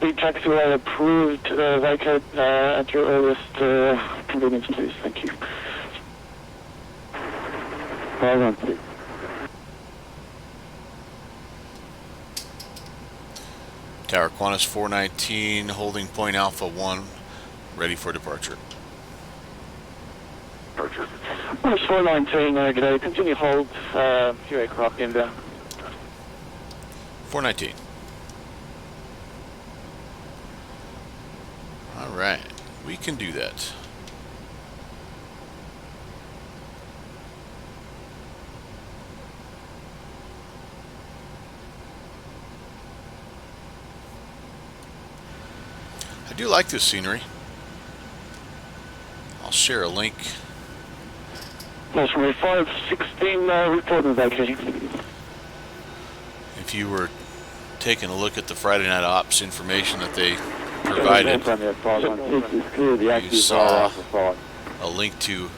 high-speed taxiway approved. Vacate at your earliest convenience, please. Thank you. 516. Tower Qantas 419, holding point Alpha 1, ready for departure. Departure. Qantas 419, good day. Continue hold, few aircraft inbound. 419. Alright, we can do that. I do like this scenery. I'll share a link. That's from 516, reporting vacating. If you were taking a look at the Friday Night Ops information that they provided, you saw a link to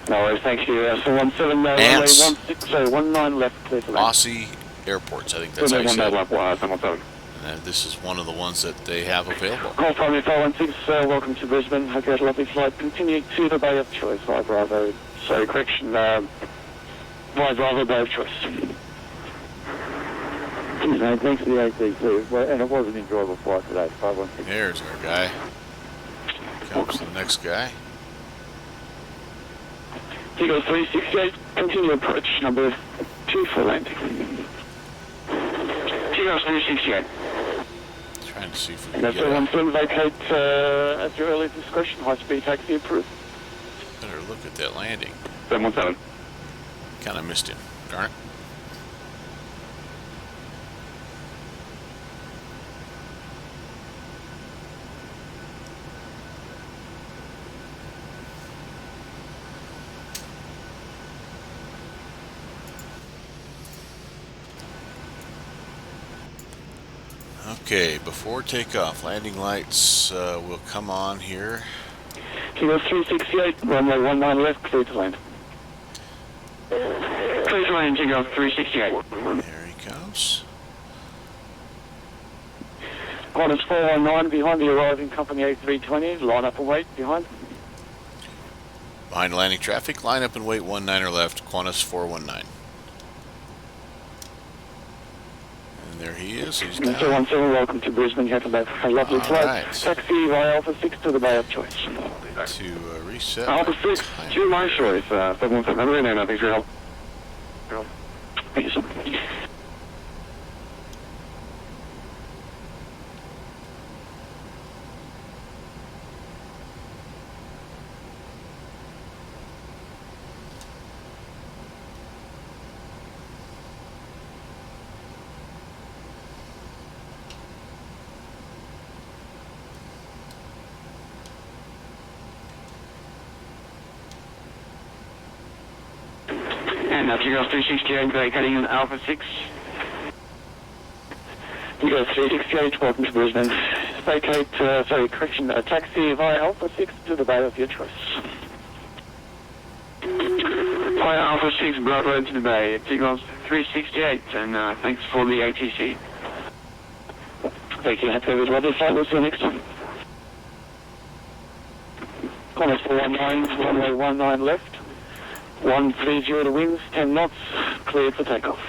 no worries, thank you. So 17, Ants, 19 left, clear to land. Aussie airports, I think that's how you say it. And this is one of the ones that they have available. Call from 516, welcome to Brisbane. Hope you had a lovely flight. Continue to the Bay of Choice, via Bravo. Sorry, correction, via Bravo, Bay of Choice. Thanks for the ATC, and it was an enjoyable flight today. 516. There's our guy. Comes the next guy. Eagle 368, continue approach number 2 for landing. Eagle 368. Trying to see if we can That's get one out. swim, vacate at your earliest discretion. High-speed taxi approved. Better look at that landing. 717. Kind of missed him. Darn it. Okay, before takeoff, landing lights will come on here. Kilo 368, runway 19 left, clear to land. Clear to land, Kilo 368. There he comes. Qantas 419 behind the arriving company A320, line up and wait behind. Behind landing traffic, line up and wait 19er left, Qantas 419. And there he is, he's down. 217, welcome to Brisbane. You have a lovely flight. Right. Taxi via Alpha 6 to the Bay of Choice. To reset. Alpha 6, time. to my choice. 717, I'm really thanks for your help. Thank you so much. And Kilo 368, vacating in Alpha 6. Kilo 368, welcome to Brisbane. Vacate, taxi via Alpha 6 to the Bay of your choice. Via Alpha 6, Broad Road to the Bay, Kilo 368, and thanks for the ATC. Thank you, happy with lovely flight, we'll see you next time. Qantas 419, runway 19 left. 130 to winds, 10 knots, cleared for takeoff.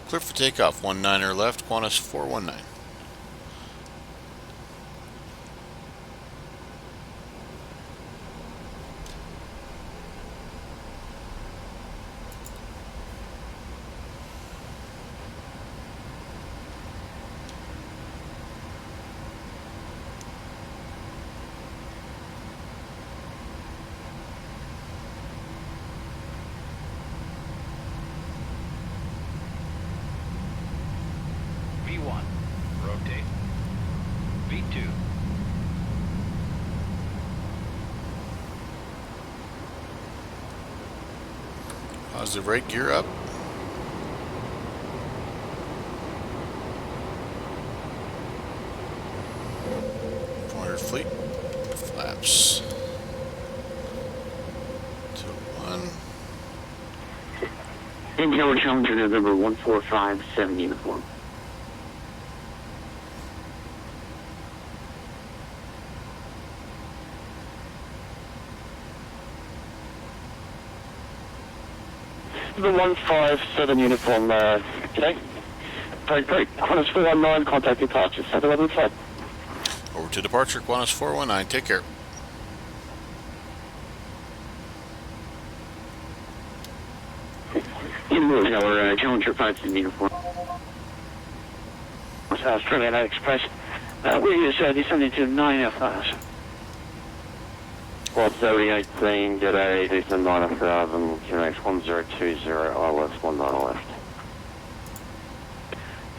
Clear for takeoff, 19er left, Qantas 419. V1, rotate. V2. Positive right gear up. Pointer fleet. Flaps. To 1. Intel Challenger November 145, 7 uniform. The 157 uniform, okay. Great, Qantas 419, contact departure, South 11 flight. Over to departure, Qantas 419. Take care. In our Challenger pilots in uniform. Australia Night Express. We use descending to 9FRs. Squad 7018, g'day, Decent 9000, QNX 1020, ILS 19 left.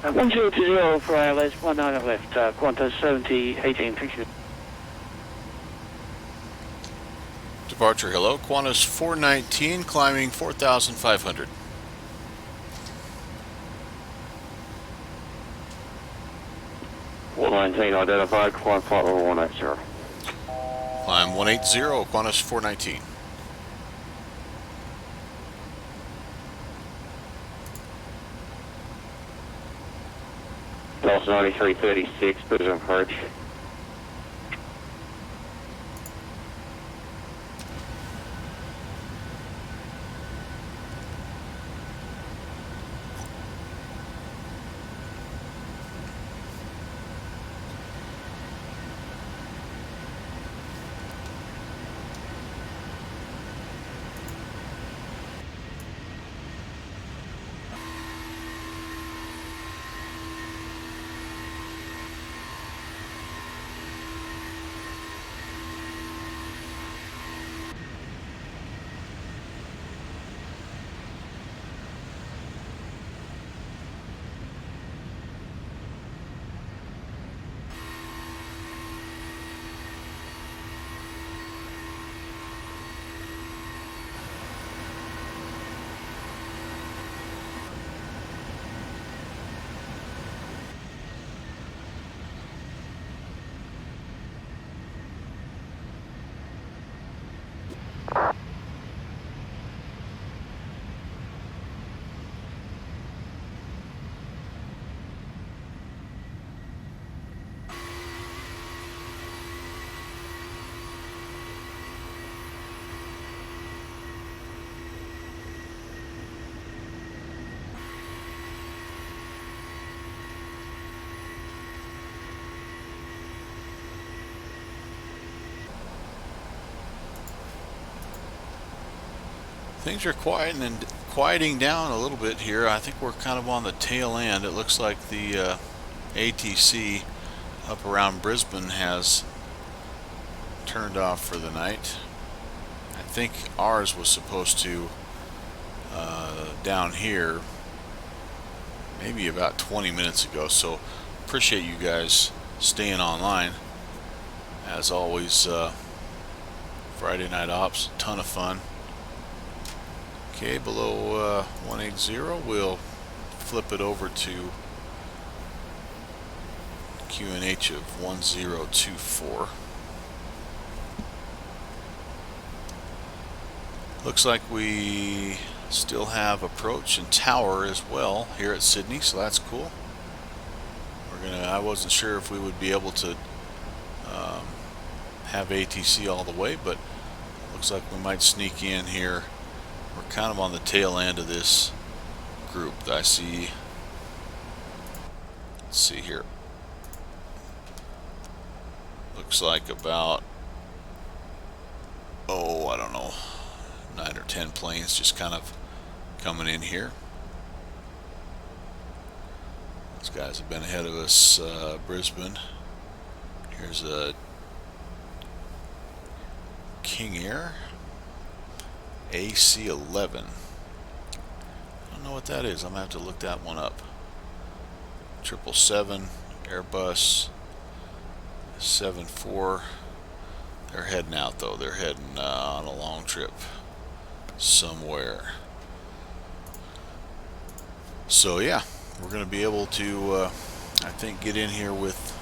1020 for ILS 19 left, Qantas 7018, picture. Departure, hello. Qantas 419, climbing 4,500. Identified, climb flight level 180. Climb 180, Qantas 419. Delta 9336, Brisbane approach. Things are quieting down a little bit here. I think we're kind of on the tail end. It looks like the ATC up around Brisbane has turned off for the night. I think ours was supposed to down here maybe about 20 minutes ago, so appreciate you guys staying online. As always, Friday night ops, ton of fun. Okay, below 180, we'll flip it over to QNH of 1024. Looks like we still have approach and tower as well here at Sydney, so that's cool. I wasn't sure if we would be able to have ATC all the way, but looks like we might sneak in here. We're kind of on the tail end of this group. I see. Let's see here. Looks like about, I don't know, 9 or 10 planes just kind of coming in here. Those guys have been ahead of us. Brisbane. Here's a King Air AC-11. I don't know what that is. I'm gonna have to look that one up. 777 Airbus 74. They're heading out though. They're heading on a long trip somewhere. So yeah, we're gonna be able to I think get in here with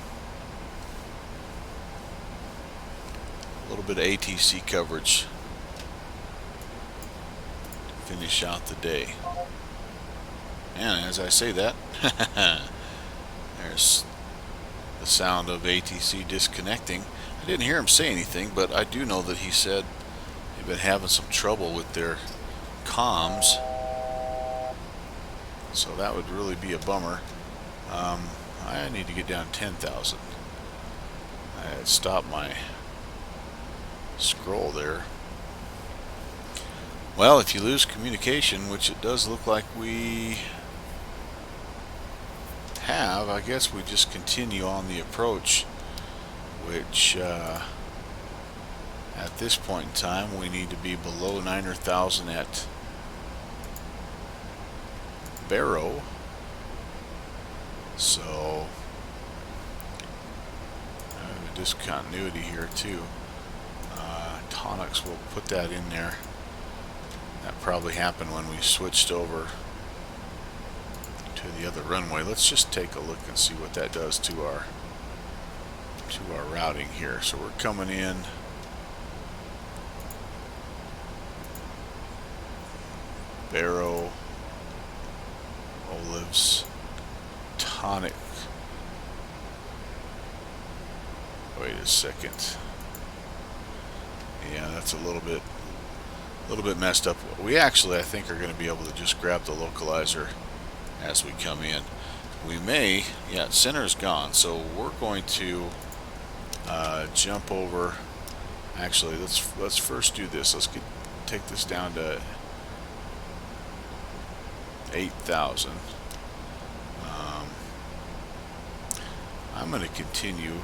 a little bit of ATC coverage to finish out the day. And as I say that, there's the sound of ATC disconnecting. I didn't hear him say anything, but I do know that he said they've been having some trouble with their comms. So that would really be a bummer. I need to get down 10,000. I had stopped my scroll there. Well, if you lose communication, which it does look like we have, I guess we just continue on the approach, which at this point in time we need to be below 9,000 at Barrow. So discontinuity here too. Tonics, will put that in there. That probably happened when we switched over to the other runway. Let's just take a look and see what that does to our routing here. So we're coming in Barrow, Olives, Tonic. Wait a second. Yeah, that's a little bit messed up. We actually, I think, are going to be able to just grab the localizer as we come in. We may, yeah, center's gone, so we're going to jump over. Actually, let's first do this. Let's take this down to 8,000. I'm going to continue.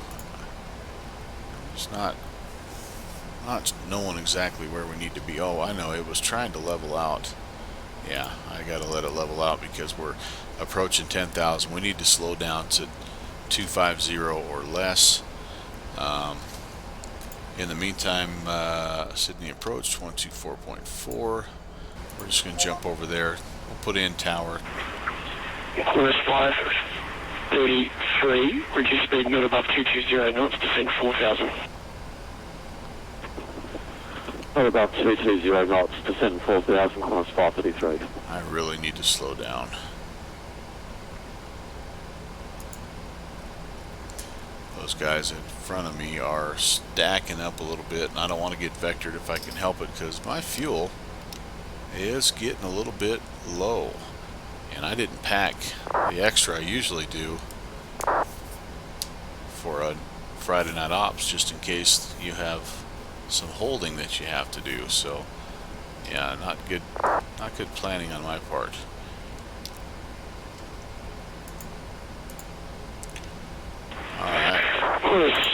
It's not knowing exactly where we need to be. Oh, I know, it was trying to level out. Yeah, I gotta let it level out because we're approaching 10,000. We need to slow down to 250 or less. In the meantime, Sydney approach 124.4. We're just gonna jump over there. We'll put in tower. Course 533, reduce speed not above 220 knots, descend 4,000. Not above 220 knots, descend 4,000, course 533. I really need to slow down. Those guys in front of me are stacking up a little bit, and I don't want to get vectored if I can help it, because my fuel is getting a little bit low. And I didn't pack the extra I usually do for a Friday night ops, just in case you have some holding that you have to do. So yeah, not good planning on my part. Alright. Course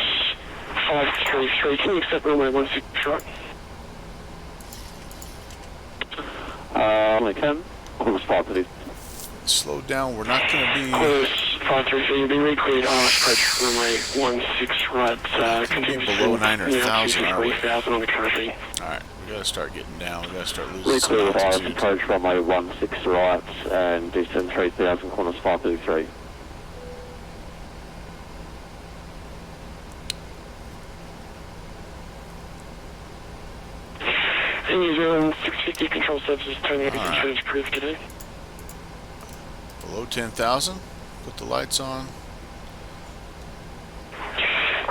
533, can you accept runway 16 right? I can. Course 533. Slow down, we're not going to be... Course 533, you'll be re-cleared on approach runway 16 right. Continue below 9,000, are we? 3,000 on the current thing. Alright, we got to start getting down. We got to start losing some Re-clear altitude. approach runway 16 right and descend 3,000, course 533. New Zealand 650 control services turning over Alright. insurance approved today. Below 10,000. Put the lights on.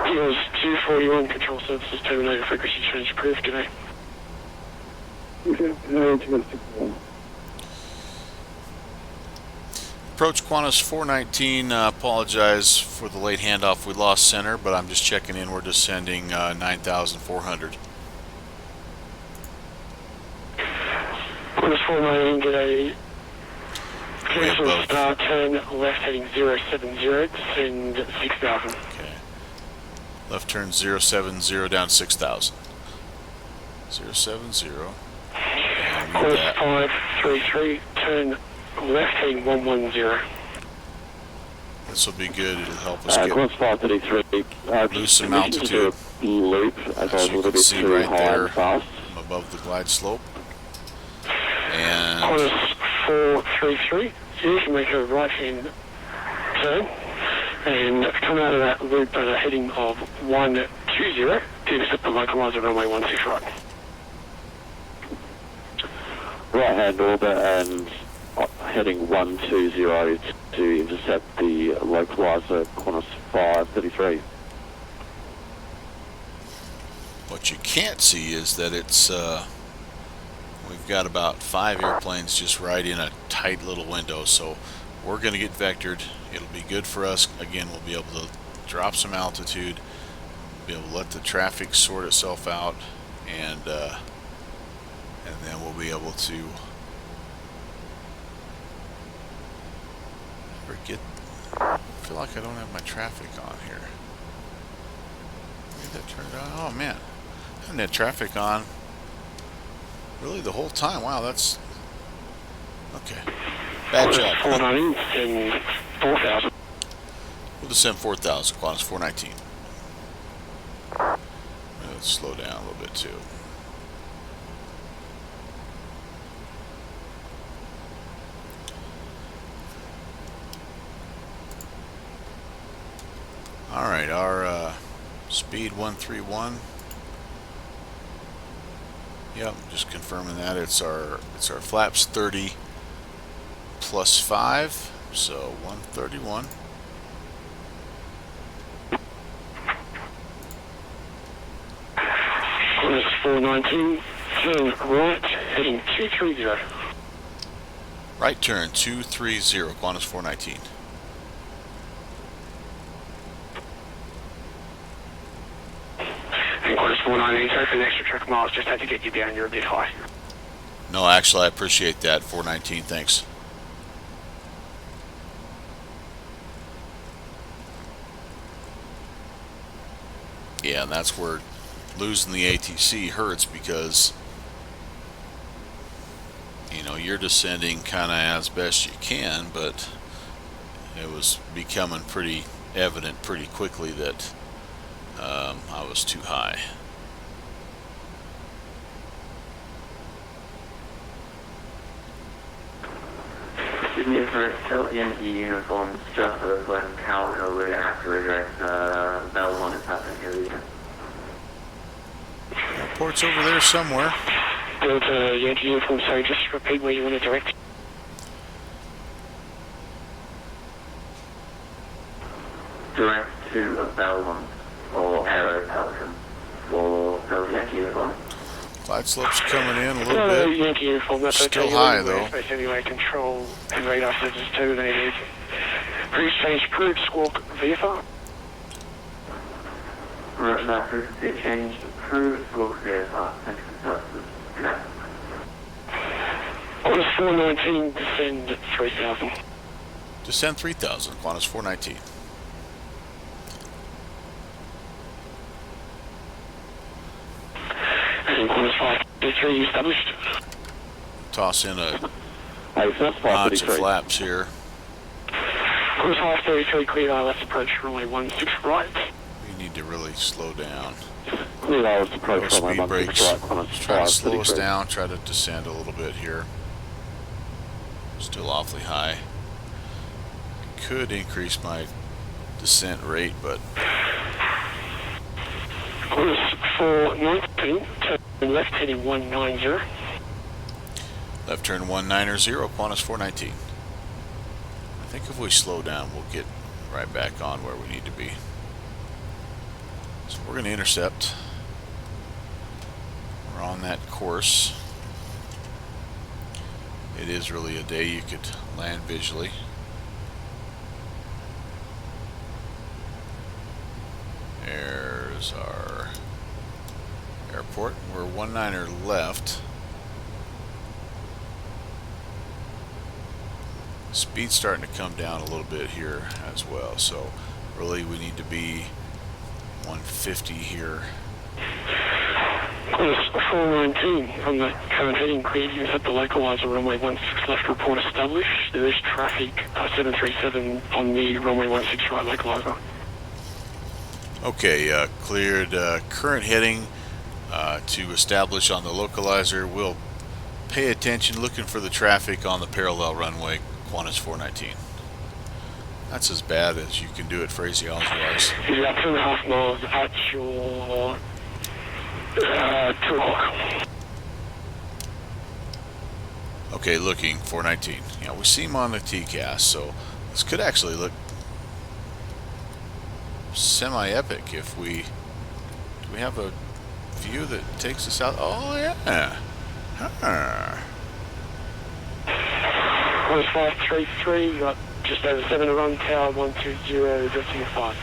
Eagles 241 control services terminated frequency change approved today. Approach Qantas 419. Apologize for the late handoff. We lost center, but I'm just checking in. We're descending 9,400. Qantas 419, get a Way cancel above. star turn left heading 070, descend 6,000. Okay. Left turn 070 down 6,000. 070. And we need Course that. 533, turn left heading 110. This will be good. It'll help us get Course 533. lose some permission to do altitude. a loop as I As was a you little can bit see too right high there. and fast. I'm above the glide slope. And Qantas 433, you can make a right hand turn and come out of that loop at a heading of 120 to accept the localizer runway 16 right. Right hand orbit and heading 120 to intercept the localizer Qantas 533. what you can't see is that it's We've got about 5 airplanes just right in a tight little window, so we're going to get vectored. It'll be good for us. Again, we'll be able to drop some altitude, be able to let the traffic sort itself out, and then we'll be able to I feel like I don't have my traffic on here. Maybe that turned on. Oh man, I haven't had traffic on really the whole time. Wow, that's okay. Bad job. 490 and 4,000. We'll descend 4,000, Qantas 419. Let's slow down a little bit too. Alright, our speed 131. Yep, just confirming that it's our flaps 30 plus 5, so 131. Qantas 419, turn right, heading 230. Right turn 230, Qantas 419. And Qantas 419, sorry for the extra track miles, just had to get you down, you're a bit high. No, actually I appreciate that. 419, thanks. Yeah, and that's where losing the ATC hurts, because you know you're descending kind of as best you can, but it was becoming pretty evident pretty quickly that I was too high. Sydney for Celtian uniform, Stratford, West Calico, we're after address, Belmont is happening here. Airport's over there somewhere. Delta Yankee uniform, sorry, just repeat where you want to direct. Direct to Belmont, or Arrow Pelican, for Delta Yankee uniform. Glide slope's coming in a little bit. Yankee uniform, that's Still okay. high, though. Space anyway, control and radar sensors too, they need. Cruise change, cruise squawk, VFR. Master, it changed, cruise, squawk, VFR, thanks for services. Qantas 419, descend 3,000. Descend 3,000, Qantas 419. And Qantas 533 established. Toss in a Hey, so that's notch of flaps here. Qantas 533 cleared ILS approach runway 16 right. We need to really slow down. Clear ILS No approach runway speed 16 brakes. right, Qantas Just try to slow us 533. down, try to descend a little bit here. Still awfully high. Could increase my descent rate, but Qantas 419, turn left heading 190. left turn 190, Qantas 419. I think if we slow down, we'll get right back on where we need to be. So we're going to intercept. We're on that course. It is really a day you could land visually. There's our airport. We're 19er left. Speed's starting to come down a little bit here as well, so really we need to be 150 here. Qantas 419 on the current heading cleared. You set the localizer runway 16 left report established. There is traffic 737 on the runway 16 right localizer. Okay, cleared current heading to establish on the localizer. We'll pay attention looking for the traffic on the parallel runway, Qantas 419. That's as bad as you can do it phraseology-wise. You're about 2.5 miles at your 2 o'clock. Okay, looking 419. Yeah, we see him on the TCAS, so this could actually look semi-epic if we... Do we have a view that takes us out? Oh, yeah. Huh. Qantas 533, you got just over 7 to run, tower 120, decimal 5.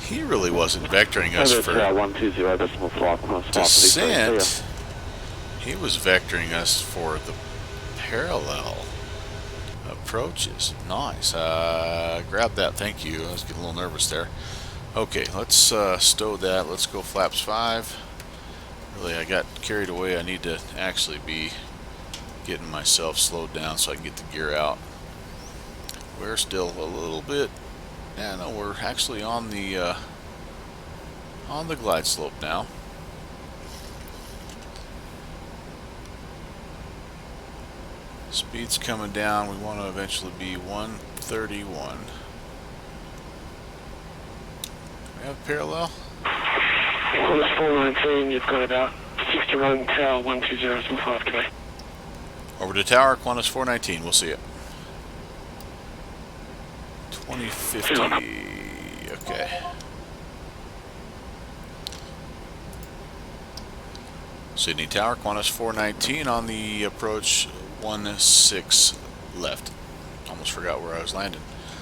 He really wasn't vectoring us for 120 decimal 5, Qantas 533. descent. He was vectoring us for the parallel approaches. Nice. Grab that. Thank you. I was getting a little nervous there. Okay, let's stow that. Let's go flaps 5. Really, I got carried away. I need to actually be getting myself slowed down so I can get the gear out. We're still a little bit. Yeah, no, we're actually on the glide slope now. Speed's coming down. We want to eventually be 131. We have parallel. Qantas 419, you've got about 6 to run, tower 120, 5 km. Over to tower, Qantas 419. We'll see it. 2050. Okay. Sydney Tower, Qantas 419 on the approach 16 left. Almost forgot where I was landing.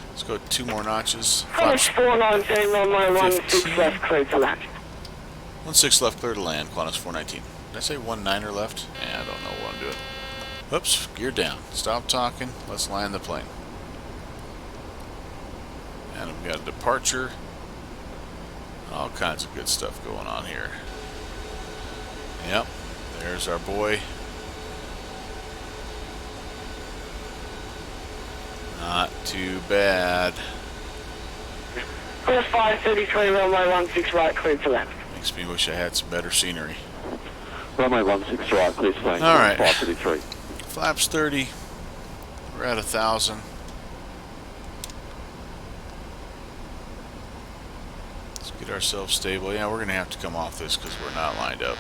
Let's go 2 more notches. Qantas 419, runway 16 left, clear to land. 16 left, clear to land, Qantas 419. Did I say 19er left? Yeah, I don't know what I'm doing. Oops, gear down. Stop talking. Let's land the plane. And we've got a departure. All kinds of good stuff going on here. Yep, there's our boy. Not too bad. Qantas 533, runway 16 right, clear to land. Makes me wish I had some better scenery. Runway 16 right, please stay. All right. 533. Flaps 30. We're at 1,000. Let's get ourselves stable. Yeah, we're going to have to come off this because we're not lined up.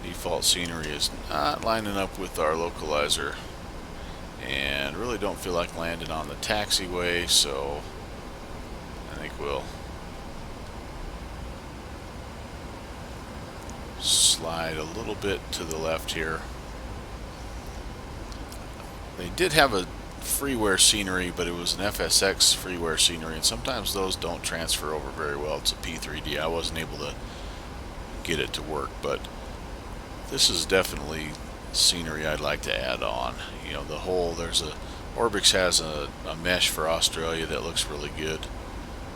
Default scenery is not lining up with our localizer. And really don't feel like landing on the taxiway, so I think we'll slide a little bit to the left here. They did have a freeware scenery, but it was an FSX freeware scenery, and sometimes those don't transfer over very well to P3D. I wasn't able to get it to work, but this is definitely scenery I'd like to add on. You know, the whole, Orbix has a mesh for Australia that looks really good,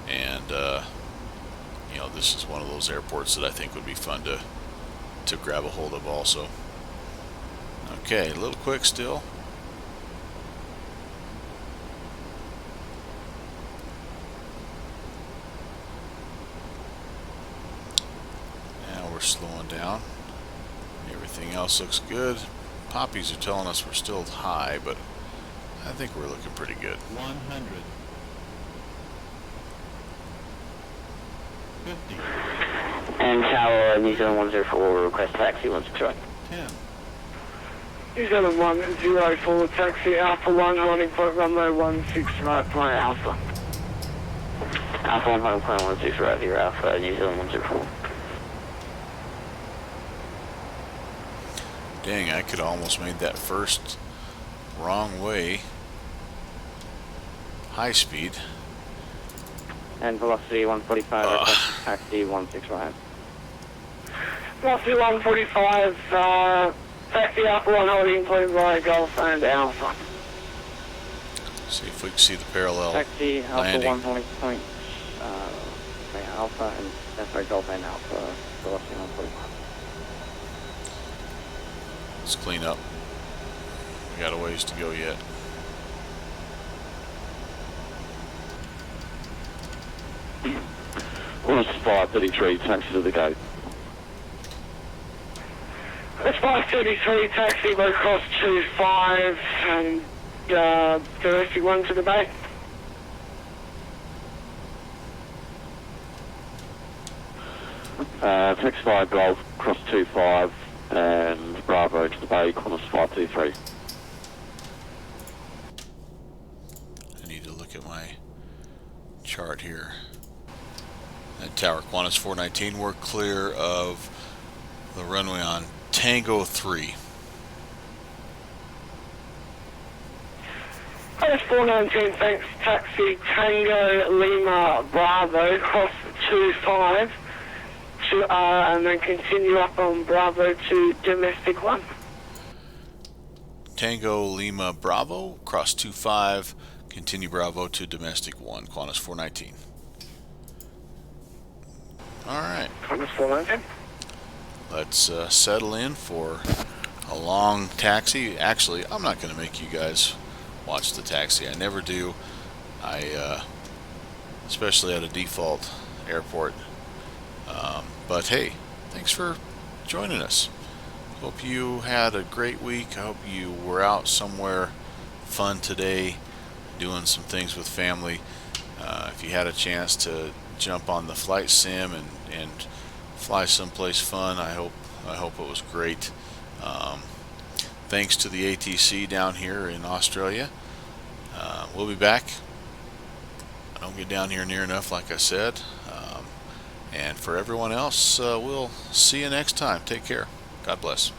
and you know, this is one of those airports that I think would be fun to grab a hold of also. Okay, a little quick still. Now we're slowing down. Everything else looks good. Poppies are telling us we're still high, but I think we're looking pretty good. 100. 50. And tower New Zealand 104, request taxi 16 right. 10. New Zealand 104, taxi Alpha 1, running point runway 16 right, fly Alpha. Alpha 1, running point 16 right here, Alpha New Zealand 104. Dang, I could almost made that first wrong way. High speed. And velocity 145, request taxi 16 right. Velocity 145, taxi Alpha 1, holding point by Golf and Alpha. See if we can see the parallel Taxi Alpha landing. 1, holding point, Alpha and that's Golf and Alpha, velocity 145. Let's clean up. We got a ways to go yet. Qantas 533, taxi to the gate. It's 533, taxi low cost 25 and directing 1 to the bay. Taxi 5 Golf, cross 25 and Bravo to the bay, Qantas 523. I need to look at my chart here. At tower Qantas 419, we're clear of the runway on Tango 3. Qantas 419, thanks, taxi Tango Lima Bravo, cross 25, and then continue up on Bravo to domestic 1. Tango Lima Bravo, cross 25, continue Bravo to domestic 1, Qantas 419. Alright, Qantas 419. let's settle in for a long taxi. Actually, I'm not going to make you guys watch the taxi. I never do. Especially at a default airport. But hey, thanks for joining us. Hope you had a great week. I hope you were out somewhere fun today, doing some things with family. If you had a chance to jump on the flight sim and fly someplace fun, I hope it was great. Thanks to the ATC down here in Australia. We'll be back. I don't get down here near enough, like I said. And for everyone else, we'll see you next time. Take care. God bless.